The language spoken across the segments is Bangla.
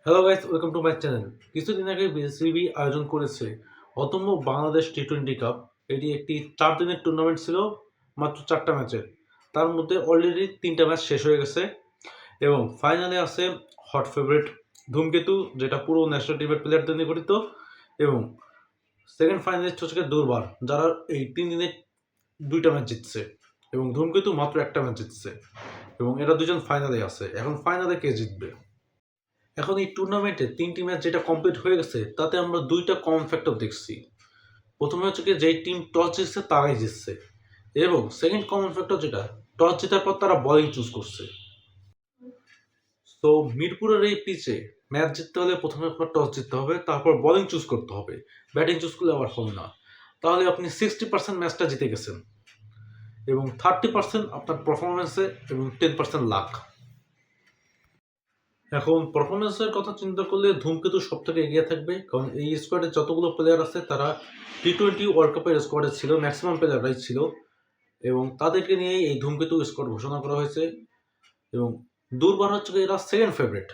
Hello guys, welcome to my channel. কিছুদিন আগে বিসিবি আয়োজন করেছে অতম বাংলাদেশ টি-20 কাপ। এটি একটি 4 দিনের টুর্নামেন্ট ছিল, মাত্র 4টা ম্যাচের। তার মধ্যে অলরেডি 3টা ম্যাচ শেষ হয়ে গেছে এবং ফাইনালে আছে হট ফেভারিট ধূমকেতু, যেটা পুরো ন্যাশনাল টিমের প্লেয়ারদের নিয়ে গঠিত, এবং সেকেন্ড ফাইনালিস্ট হচ্ছে দুর্বার, যারা এই 3 দিনে 2টা ম্যাচ জিতছে এবং ধূমকেতু মাত্র একটা ম্যাচ জিতছে এবং এরা দুজন ফাইনালে আছে। এখন ফাইনালে কে জিতবে? এখন এই টুর্নামেন্টে 3টি ম্যাচ যেটা কমপ্লিট হয়ে গেছে, তাতে আমরা 2টা কমন ফ্যাক্টর দেখছি। প্রথমে হচ্ছে কি, যেই টিম টস জিতছে তারাই জিতছে, এবং সেকেন্ড কমন ফ্যাক্টর যেটা, টস জেতার পর তারা বলিং চুজ করছে। তো মিরপুরের এই পিচে ম্যাচ জিততে হলে প্রথমে আপনার টস জিততে হবে, তারপর বলিং চুজ করতে হবে। ব্যাটিং চুজ করলে আবার হবে না। তাহলে আপনি 60% ম্যাচটা জিতে গেছেন, এবং 30% আপনার পারফরমেন্সে এবং 10% লাক। এখন পারফরমেন্সের কথা চিন্তা করলে ধূমকেতু সব থেকে এগিয়ে থাকবে, কারণ এই স্কোয়াডে যতগুলো প্লেয়ার আছে তারা টি-20 ওয়ার্ল্ড কাপের স্কোয়াডে ছিল, ম্যাক্সিমাম প্লেয়াররাই ছিল, এবং তাদেরকে নিয়েই এই ধূমকেতু স্কোয়াড ঘোষণা করা হয়েছে। এবং দুর্বার হচ্ছে এরা সেকেন্ড ফেভারিট,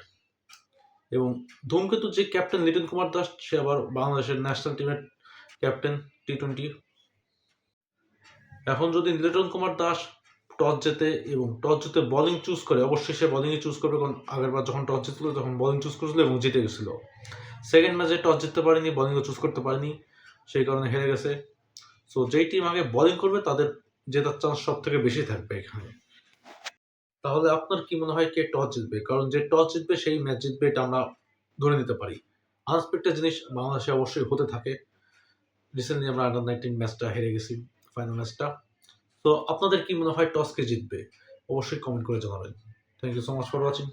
এবং ধূমকেতুর যে ক্যাপ্টেন লিটন কুমার দাস, সে আবার বাংলাদেশের ন্যাশনাল টিমের ক্যাপ্টেন টি-20। এখন যদি লিটন কুমার দাস টস জেতে এবং টস জিতে বলিং চুজ করে, অবশ্যই সে বলিংয়ে চুজ করবে, কারণ আগেরবার যখন টস জিতছিল তখন বলিং চুজ করেছিল এবং জিতে গেছিল। সেকেন্ড ম্যাচে টস জিততে পারেনি, বলিংও চুজ করতে পারেনি, সেই কারণে হেরে গেছে। সো যেই টিম আগে বলিং করবে তাদের জেতার চান্স সব থেকে বেশি থাকবে এখানে। তাহলে আপনার কি মনে হয় কে টস জিতবে? কারণ যে টস জিতবে সেই ম্যাচ জিতবে, এটা আমরা ধরে নিতে পারি। আনএক্সপেক্টেড জিনিস বাংলাদেশে অবশ্যই হতে থাকে। রিসেন্টলি আমরা আন্ডার 19 ম্যাচটা হেরে গেছি, ফাইনাল ম্যাচটা। তো আপনাদের কি মনে হয় টস কে জিতবে? অবশ্যই কমেন্ট করে জানাবেন। Thank you so much for watching.